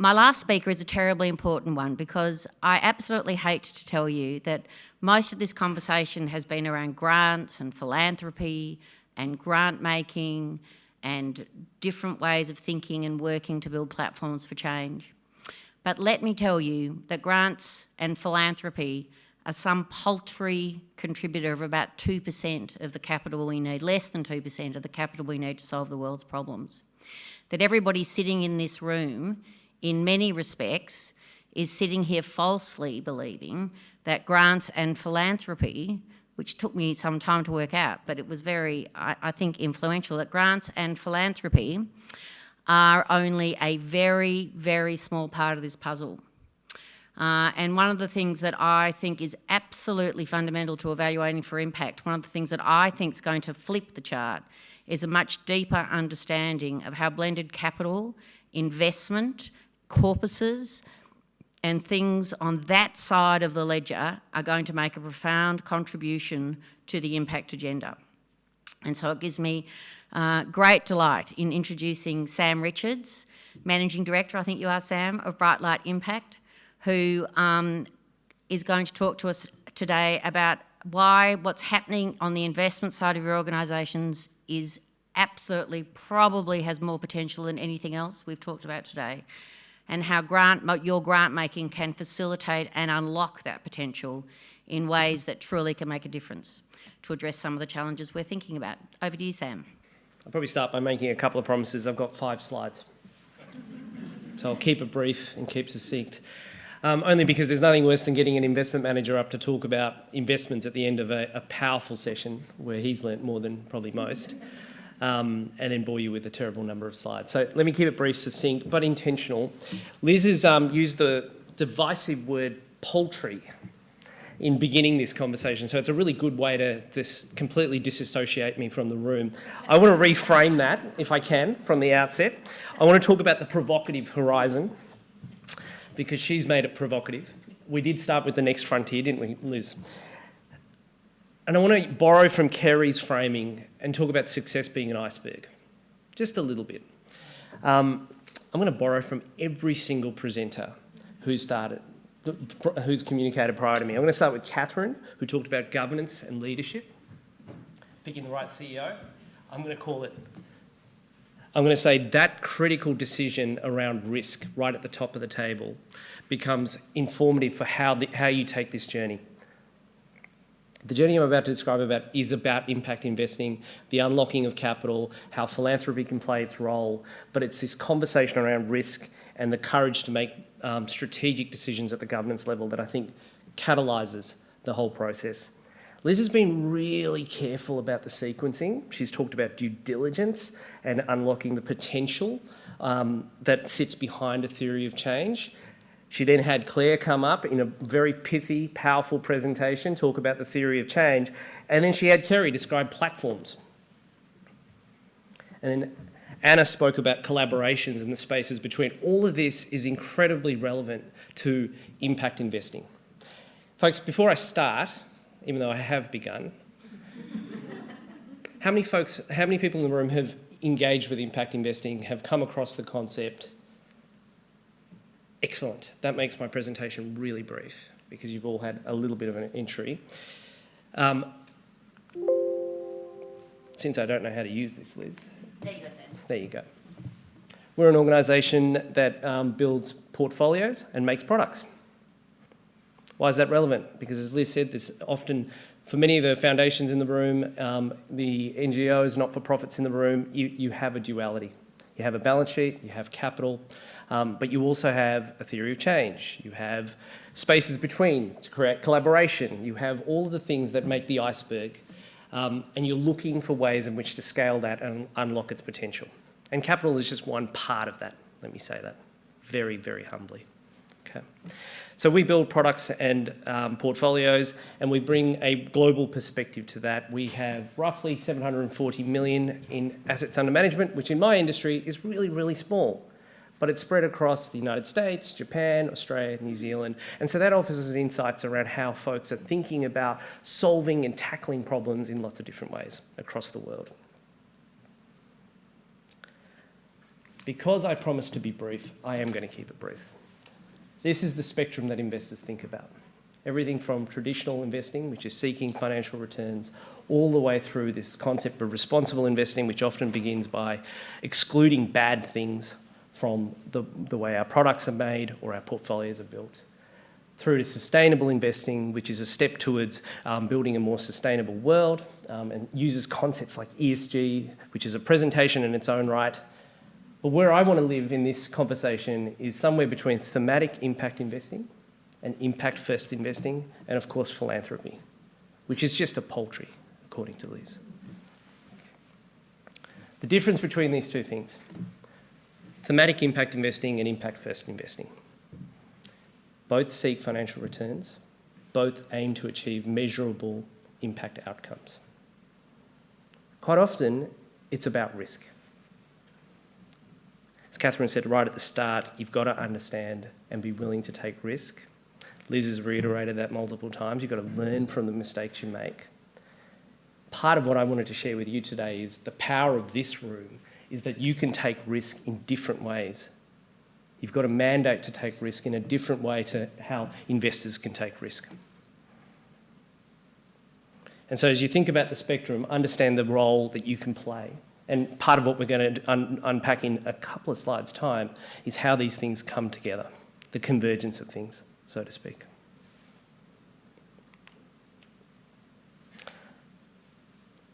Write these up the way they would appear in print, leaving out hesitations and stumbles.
My last speaker is a terribly important one because I absolutely hate to tell you that most of this conversation has been around grants and philanthropy and grant making and different ways of thinking and working to build platforms for change. But let me tell you that grants and philanthropy are some paltry contributor of about 2% of the capital we need, less than 2% of the capital we need to solve the world's problems. That everybody sitting in this room, in many respects, is sitting here falsely believing that grants and philanthropy, which took me some time to work out, but it was very, I think, influential, that grants and philanthropy are only a very, very small part of this puzzle. And one of the things that I think is absolutely fundamental to evaluating for impact, one of the things that I think is going to flip the chart, is a much deeper understanding of how blended capital, investment, corpuses, and things on that side of the ledger are going to make a profound contribution to the impact agenda. And so it gives me great delight in introducing Sam Richards, Managing Director, I think you are, Sam, of Bright Light Impact, who is going to talk to us today about why what's happening on the investment side of your organisations is absolutely, probably has more potential than anything else we've talked about today, and how your grant making can facilitate and unlock that potential in ways that truly can make a difference to address some of the challenges we're thinking about. Over to you, Sam. I'll probably start by making a couple of promises. I've got 5 slides. So I'll keep it brief and keep succinct. Only because there's nothing worse than getting an investment manager up to talk about investments at the end of a powerful session where he's learnt more than probably most, and then bore you with a terrible number of slides. So let me keep it brief, succinct, but intentional. Liz has used the divisive word paltry in beginning this conversation, so it's a really good way to just completely disassociate me from the room. I want to reframe that, if I can, from the outset. I want to talk about the provocative horizon, because she's made it provocative. We did start with the next frontier, didn't we, Liz? And I want to borrow from Kerry's framing and talk about success being an iceberg, just a little bit. I'm going to borrow from every single presenter who's communicated prior to me. I'm going to start with Catherine, who talked about governance and leadership, picking the right CEO. I'm going to say that critical decision around risk right at the top of the table becomes informative for how you take this journey. The journey I'm about to describe is about impact investing, the unlocking of capital, how philanthropy can play its role, but it's this conversation around risk and the courage to make strategic decisions at the governance level that I think catalyses the whole process. Liz has been really careful about the sequencing. She's talked about due diligence and unlocking the potential that sits behind a theory of change. She then had Claire come up in a very pithy, powerful presentation, talk about the theory of change, and then she had Kerry describe platforms. And then Anna spoke about collaborations and the spaces between. All of this is incredibly relevant to impact investing. Folks, before I start, even though I have begun, how many people in the room have engaged with impact investing, have come across the concept? Excellent. That makes my presentation really brief because you've all had a little bit of an entry. Since I don't know how to use this, Liz. There you go, Sam. There you go. We're an organisation that builds portfolios and makes products. Why is that relevant? Because as Liz said, this often, for many of the foundations in the room, the NGOs, not-for-profits in the room, you have a duality. You have a balance sheet, you have capital, but you also have a theory of change. You have spaces between to create collaboration. You have all of the things that make the iceberg, and you're looking for ways in which to scale that and unlock its potential. And capital is just one part of that, let me say that, very, very humbly. Okay. So we build products and portfolios, and we bring a global perspective to that. We have roughly 740 million in assets under management, which in my industry is really, really small. But it's spread across the United States, Japan, Australia, New Zealand. And so that offers us insights around how folks are thinking about solving and tackling problems in lots of different ways across the world. because I promised to be brief, I am going to keep it brief. This is the spectrum that investors think about. Everything from traditional investing, which is seeking financial returns, all the way through this concept of responsible investing, which often begins by excluding bad things from the way our products are made or our portfolios are built, through to sustainable investing, which is a step towards building a more sustainable world, and uses concepts like ESG, which is a presentation in its own right. But where I want to live in this conversation is somewhere between thematic impact investing and impact-first investing, and of course philanthropy, which is just a poultry, according to Liz. The difference between these two things: thematic impact investing and impact-first investing. Both seek financial returns, both aim to achieve measurable impact outcomes. Quite often, it's about risk. As Catherine said right at the start, you've got to understand and be willing to take risk. Liz has reiterated that multiple times. You've got to learn from the mistakes you make. Part of what I wanted to share with you today is the power of this room is that you can take risk in different ways. You've got a mandate to take risk in a different way to how investors can take risk. And so as you think about the spectrum, understand the role that you can play. And part of what we're going to unpack in a couple of slides' time is how these things come together, the convergence of things, so to speak.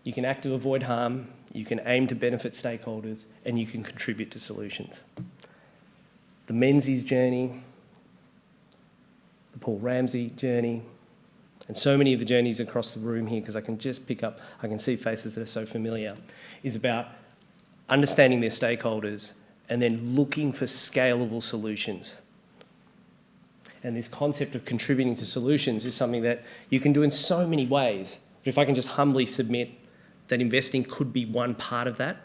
You can act to avoid harm, you can aim to benefit stakeholders, and you can contribute to solutions. The Menzies journey, the Paul Ramsey journey, and so many of the journeys across the room here, because I can just I can see faces that are so familiar, is about understanding their stakeholders and then looking for scalable solutions. And this concept of contributing to solutions is something that you can do in so many ways. But if I can just humbly submit that investing could be one part of that,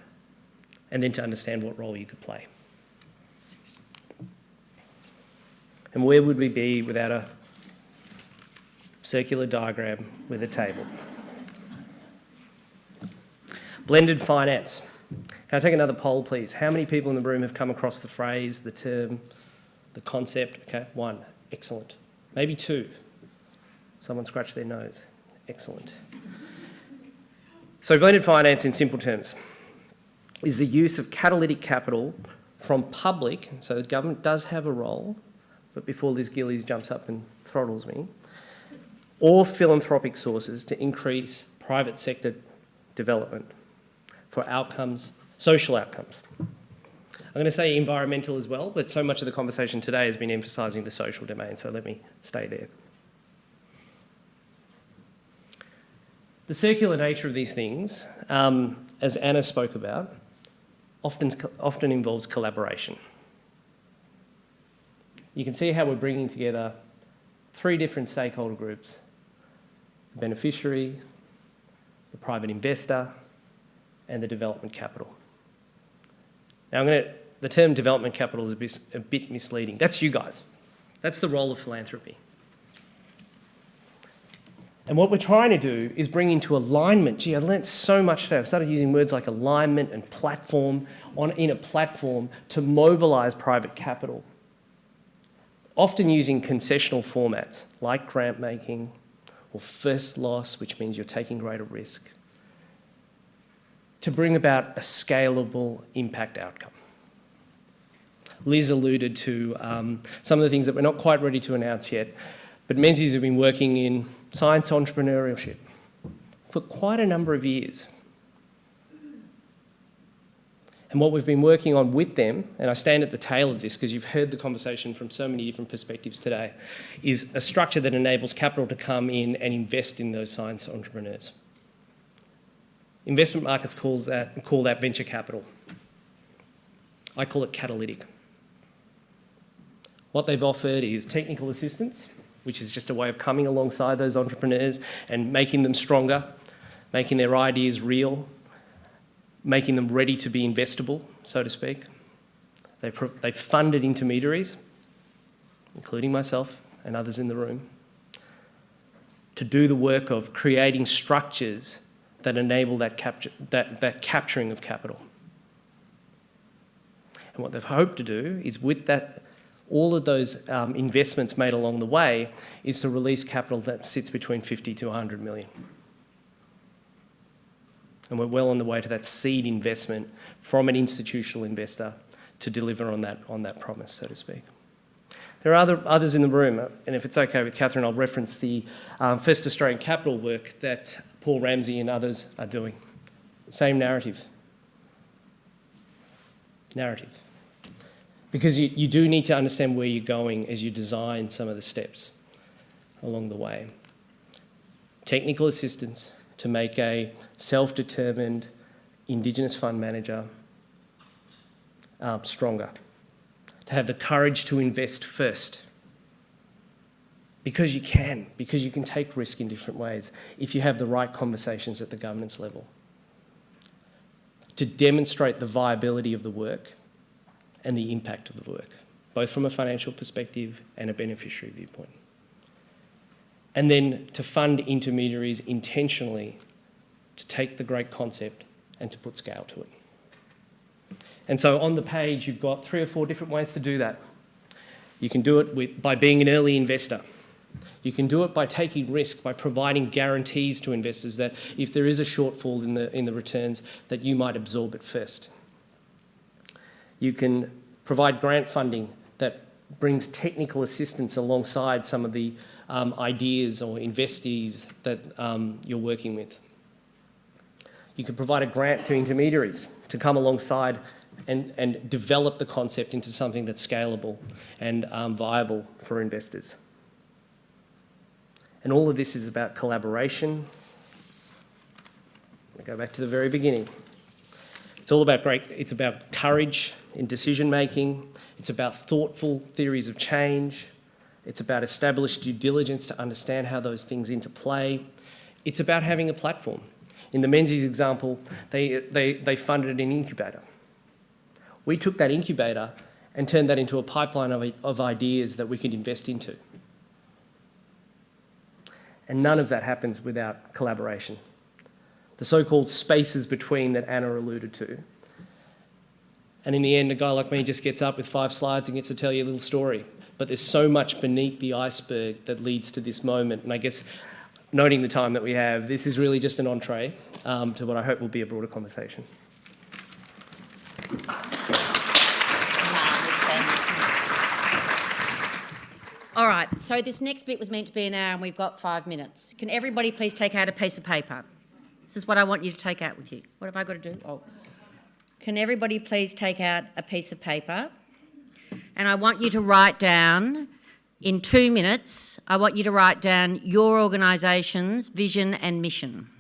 and then to understand what role you could play. And where would we be without a circular diagram with a table? Blended finance. Can I take another poll, please? How many people in the room have come across the phrase, the term, the concept? Okay, 1. Excellent. Maybe 2. Someone scratched their nose. Excellent. So blended finance, in simple terms, is the use of catalytic capital from public, so the government does have a role, but before Liz Gillies jumps up and throttles me, or philanthropic sources to increase private sector development for outcomes, social outcomes. I'm going to say environmental as well, but so much of the conversation today has been emphasising the social domain, so let me stay there. The circular nature of these things, as Anna spoke about, often involves collaboration. You can see how we're bringing together 3 different stakeholder groups: the beneficiary, the private investor, and the development capital. Now, the term development capital is a bit misleading. That's you guys. That's the role of philanthropy. And what we're trying to do is bring into alignment. Gee, I learnt so much today. I've started using words like alignment and platform in a platform to mobilise private capital, often using concessional formats like grant making or first loss, which means you're taking greater risk, to bring about a scalable impact outcome. Liz alluded to some of the things that we're not quite ready to announce yet, but Menzies have been working in science entrepreneurship for quite a number of years. And what we've been working on with them, and I stand at the tail of this because you've heard the conversation from so many different perspectives today, is a structure that enables capital to come in and invest in those science entrepreneurs. Investment markets call that venture capital. I call it catalytic. What they've offered is technical assistance, which is just a way of coming alongside those entrepreneurs and making them stronger, making their ideas real, making them ready to be investable, so to speak. They've funded intermediaries, including myself and others in the room, to do the work of creating structures that enable that capturing of capital. And what they've hoped to do is, with that, all of those investments made along the way, is to release capital that sits between 50 to 100 million. And we're well on the way to that seed investment from an institutional investor to deliver on that promise, so to speak. There are others in the room, and if it's okay with Catherine, I'll reference the First Australian Capital work that Paul Ramsey and others are doing. Same narrative. Because you do need to understand where you're going as you design some of the steps along the way. Technical assistance to make a self-determined Indigenous fund manager stronger. To have the courage to invest first. Because you can take risk in different ways if you have the right conversations at the governance level. To demonstrate the viability of the work and the impact of the work, both from a financial perspective and a beneficiary viewpoint. And then to fund intermediaries intentionally to take the great concept and to put scale to it. And so on the page, you've got 3 or 4 different ways to do that. You can do it by being an early investor. You can do it by taking risk, by providing guarantees to investors that if there is a shortfall in the returns, that you might absorb it first. You can provide grant funding that brings technical assistance alongside some of the ideas or investees that you're working with. You can provide a grant to intermediaries to come alongside and develop the concept into something that's scalable and viable for investors. And all of this is about collaboration. We go back to the very beginning. It's about courage in decision making. It's about thoughtful theories of change. It's about established due diligence to understand how those things interplay. It's about having a platform. In the Menzies example, they funded an incubator. We took that incubator and turned that into a pipeline of ideas that we could invest into. And none of that happens without collaboration. The so-called spaces between that Anna alluded to. And in the end, a guy like me just gets up with 5 slides and gets to tell you a little story. But there's so much beneath the iceberg that leads to this moment. And I guess, noting the time that we have, this is really just an entree to what I hope will be a broader conversation. All right, so this next bit was meant to be an hour and we've got 5 minutes. Can everybody please take out a piece of paper? This is what I want you to take out with you. What have I got to do? Oh. Can everybody please take out a piece of paper? And I want you to write down, in 2 minutes, I want you to write down your organisation's vision and mission.